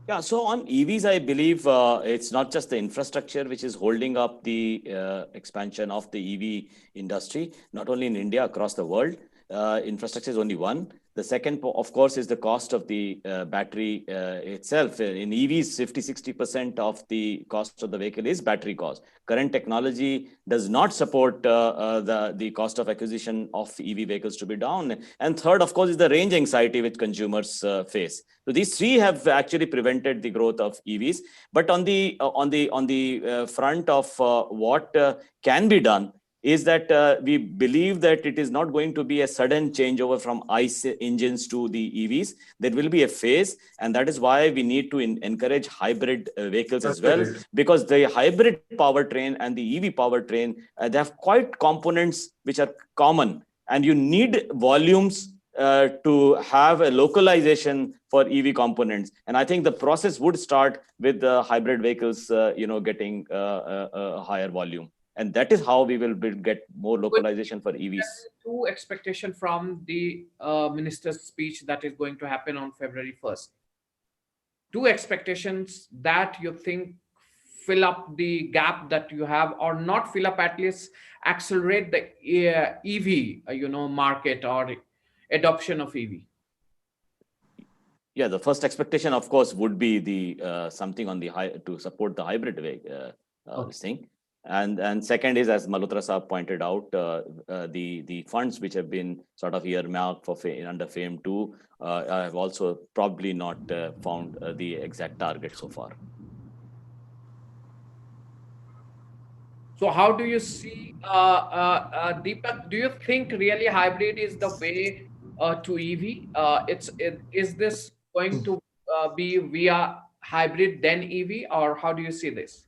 Yeah, so on EVs, I believe it's not just the infrastructure which is holding up the expansion of the EV industry, not only in India, across the world. Infrastructure is only one. The second, of course, is the cost of the battery itself. In EVs, 50-60% of the cost of the vehicle is battery cost. Current technology does not support the cost of acquisition of EV vehicles to be down. And third, of course, is the range anxiety which consumers face. So these three have actually prevented the growth of EVs. But on the front of what can be done, is that we believe that it is not going to be a sudden changeover from ICE engines to the EVs. There will be a phase, and that is why we need to encourage hybrid vehicles as well, because the hybrid powertrain and the EV powertrain, they have quite components which are common, and you need volumes to have a localization for EV components. And I think the process would start with the hybrid vehicles, getting a higher volume. And that is how we will get more localization for EVs. Two expectations from the minister's speech that is going to happen on February 1st. Two expectations that you think fill up the gap that you have, or not fill up, at least accelerate the EV, market or adoption of EV. Yeah, the first expectation, of course, would be the something on the to support the hybrid thing. And second is, as Malhotra Saab pointed out, the funds which have been sort of earmarked for under FAME 2 have also probably not found the exact target so far. So how do you see, Deepak, do you think really hybrid is the way to EV? Is this going to be via hybrid then EV, or how do you see this?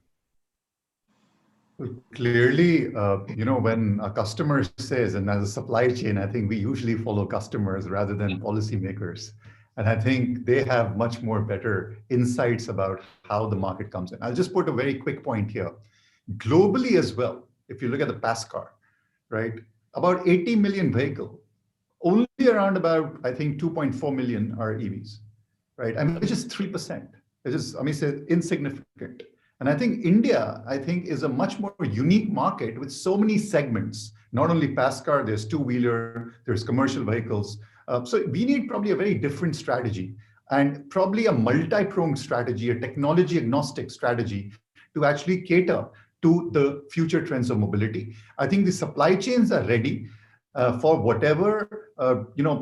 Well, clearly, when a customer says, and as a supply chain, I think we usually follow customers rather than policymakers. And I think they have much more better insights about how the market comes in. I'll just put a very quick point here. Globally as well, if you look at the pass car, right, about 80 million vehicle, only around about, I think, 2.4 million are EVs, right? I mean, which is 3%. It is, insignificant. And I think India, is a much more unique market with so many segments. Not only pass car, there's two-wheeler, there's commercial vehicles. So we need probably a very different strategy, and probably a multi-pronged strategy, a technology agnostic strategy to actually cater to the future trends of mobility. I think the supply chains are ready for whatever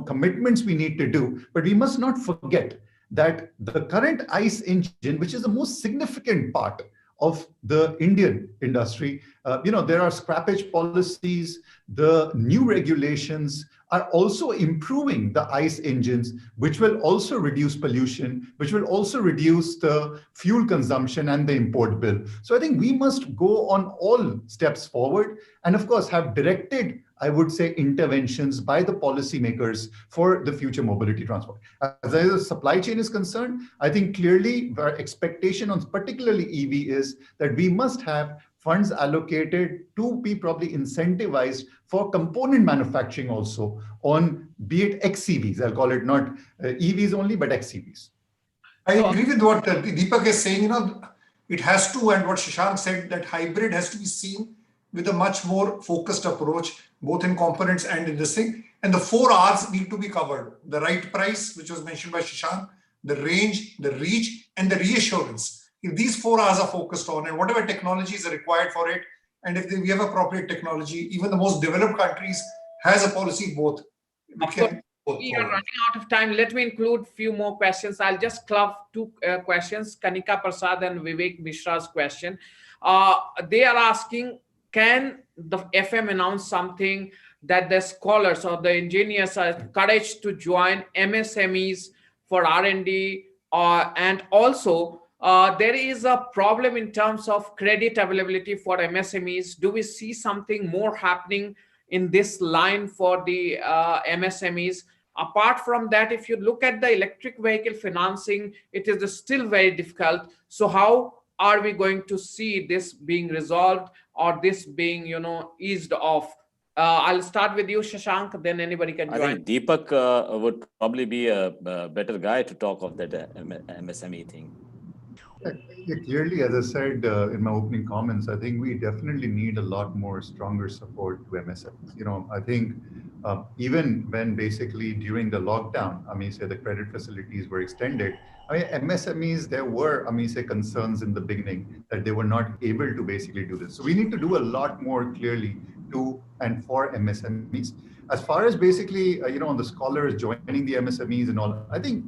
commitments we need to do, but we must not forget that the current ICE engine, which is the most significant part of the Indian industry, there are scrappage policies. The new regulations are also improving the ICE engines, which will also reduce pollution, which will also reduce the fuel consumption and the import bill. So I think we must go on all steps forward, and of course have directed, I would say, interventions by the policymakers for the future mobility transport. As far as the supply chain is concerned, I think clearly our expectation on particularly EV is that we must have funds allocated to be probably incentivized for component manufacturing also on, be it XEVs, I'll call it not EVs only, but XEVs. I agree with what Deepak is saying. it has to, and what Shashank said, that hybrid has to be seen with a much more focused approach, both in components and in this thing. And the 4 R's need to be covered: the right price, which was mentioned by Shashank, the range, the reach, and the reassurance. If these 4 R's are focused on, and whatever technologies are required for it, and if we have appropriate technology, even the most developed countries has a policy both. We can both We are forward. running out of time. Let me include few more questions. I'll just club 2 questions, Kanika Prasad and Vivek Mishra's question. They are asking, can the FM announce something that the scholars or the engineers are encouraged to join MSMEs for R&D, and also there is a problem in terms of credit availability for MSMEs. Do we see something more happening in this line for the MSMEs? Apart from that, if you look at the electric vehicle financing, it is still very difficult. So how are we going to see this being resolved or this being, eased off? I'll start with you, Shashank, then anybody can join. I think Deepak would probably be a better guy to talk of that MSME thing. Yeah, clearly, as I said in my opening comments, I think we definitely need a lot more stronger support to MSMEs. I think even when basically during the lockdown, say the credit facilities were extended, MSMEs, there were, say concerns in the beginning that they were not able to basically do this. So we need to do a lot more clearly to and for MSMEs. As far as basically, on the scholars joining the MSMEs and all, I think,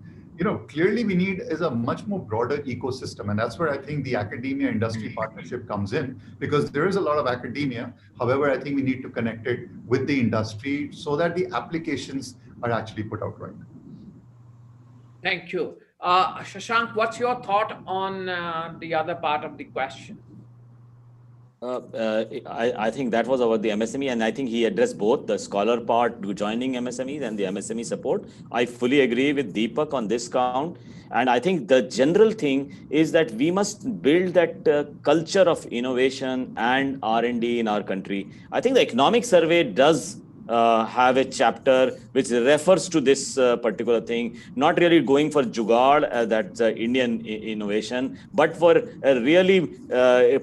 clearly we need is a much more broader ecosystem. And that's where I think the academia industry partnership comes in, because there is a lot of academia. However, I think we need to connect it with the industry so that the applications are actually put out right. Thank you. Shashank, what's your thought on the other part of the question? I think that was about the MSME, and I think he addressed both the scholar part to joining MSMEs and the MSME support. I fully agree with Deepak on this count. And I think the general thing is that we must build that culture of innovation and R&D in our country. I think the economic survey does have a chapter which refers to this particular thing, not really going for jugaad, that's Indian innovation, but for a really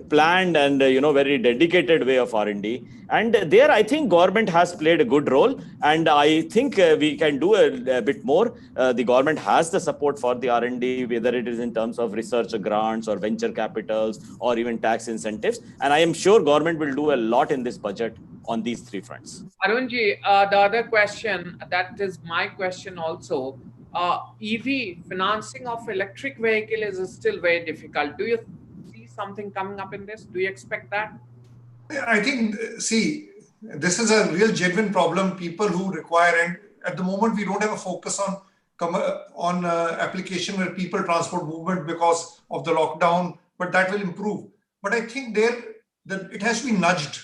planned and very dedicated way of R&D. And there, I think government has played a good role, and I think we can do a bit more. The government has the support for the R&D, whether it is in terms of research grants or venture capitals or even tax incentives. And I am sure government will do a lot in this budget on these 3 fronts. Arunji, the other question, that is my question also. EV financing of electric vehicle is still very difficult. Do you see something coming up in this? Do you expect that? I think, see, this is a real genuine problem. People who require, and at the moment we don't have a focus on application where people transport movement because of the lockdown, but that will improve. But I think it has to be nudged.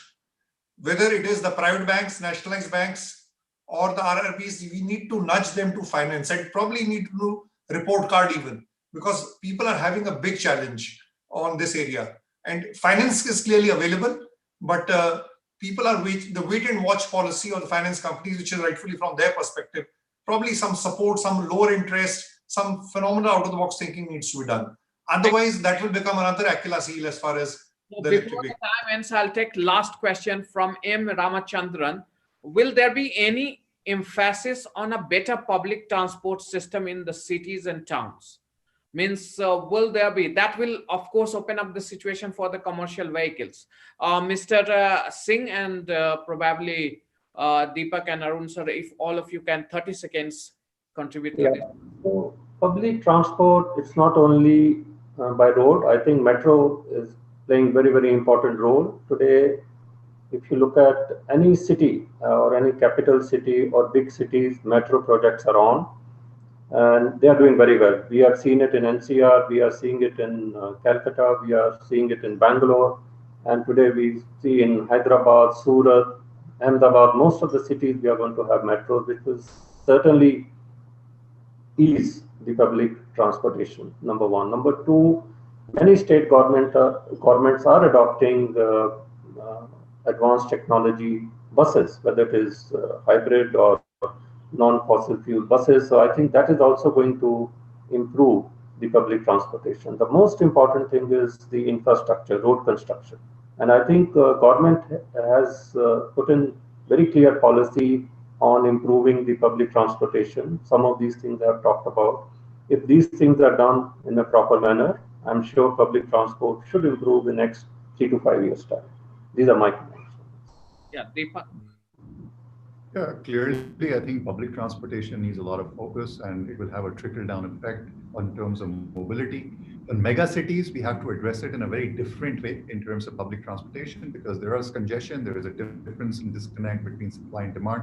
Whether it is the private banks, nationalized banks, or the RRBs, we need to nudge them to finance, and probably need to do report card even, because people are having a big challenge on this area. And finance is clearly available, but people are the wait and watch policy of the finance companies, which is rightfully from their perspective. Probably some support, some lower interest, some phenomena out of the box thinking needs to be done. Otherwise, that will become another Achilles heel as far as before the time ends, I'll take last question from M. Ramachandran. Will there be any emphasis on a better public transport system in the cities and towns? Means, will there be? That will, of course, open up the situation for the commercial vehicles. Mr. Singh and probably Deepak and Arun sir, if all of you can, 30 seconds contribute to this. So public transport, it's not only by road. I think metro is playing very, very important role. Today, if you look at any city or any capital city or big cities, metro projects are on, and they are doing very well. We have seen it in NCR, we are seeing it in Calcutta, we are seeing it in Bangalore, and today we see in Hyderabad, Surat, Ahmedabad, most of the cities we are going to have metros, which will certainly ease the public transportation, number one. Number two, many state governments are adopting advanced technology buses, whether it is hybrid or non-fossil fuel buses. So I think that is also going to improve the public transportation. The most important thing is the infrastructure, road construction. And I think government has put in very clear policy on improving the public transportation. Some of these things I have talked about. If these things are done in a proper manner, I'm sure public transport should improve in the next 3 to 5 years' time. These are my comments. Yeah, Deepak. Yeah, clearly, I think public transportation needs a lot of focus and it will have a trickle-down effect on terms of mobility. In mega cities, we have to address it in a very different way in terms of public transportation because there is congestion, there is a difference in disconnect between supply and demand.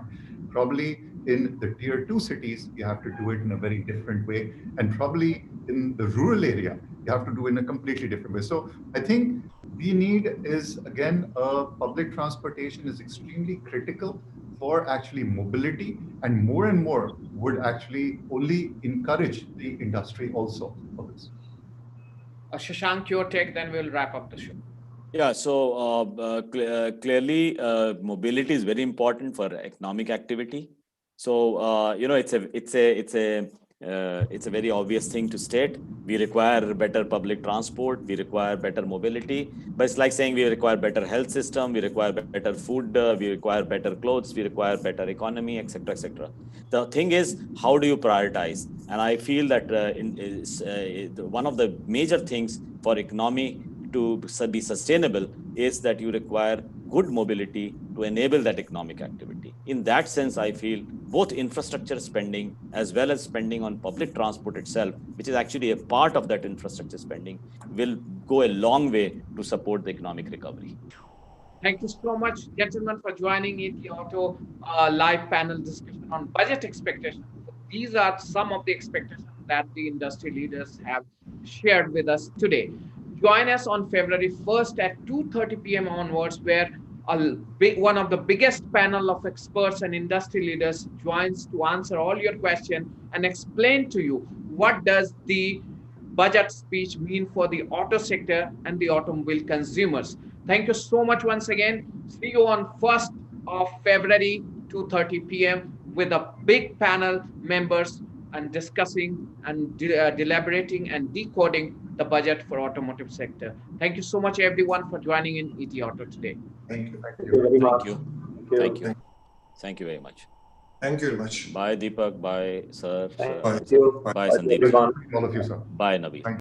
Probably in the tier 2 cities, you have to do it in a very different way. And probably in the rural area, you have to do it in a completely different way. So I think we need is, again, public transportation is extremely critical for actually mobility, and more would actually only encourage the industry also for this. Shashank, your take, then we'll wrap up the show. Yeah, so clearly mobility is very important for economic activity. So it's a very obvious thing to state. We require better public transport, we require better mobility, but it's like saying we require better health system, we require better food, we require better clothes, we require better economy, etc., etc. The thing is, how do you prioritize? And I feel that one of the major things for economy to be sustainable is that you require good mobility to enable that economic activity. In that sense, I feel both infrastructure spending as well as spending on public transport itself, which is actually a part of that infrastructure spending, will go a long way to support the economic recovery. Thank you so much, gentlemen, for joining ET Auto live panel discussion on budget expectations. These are some of the expectations that the industry leaders have shared with us today. Join us on February 1st at 2:30 p.m. onwards, where one of the biggest panel of experts and industry leaders joins to answer all your questions and explain to you what does the budget speech mean for the auto sector and the automobile consumers. Thank you so much once again. See you on 1st of February, 2:30 p.m. with a big panel members and discussing and deliberating and decoding the budget for automotive sector. Thank you so much, everyone, for joining in ET Auto today. Thank you. Thank you very much. Thank you. Thank you very much. Thank you very much. Bye, Deepak. Bye, sir. Thank you. Bye, Sandeep. Everyone. All of you, sir. Bye, Nabil.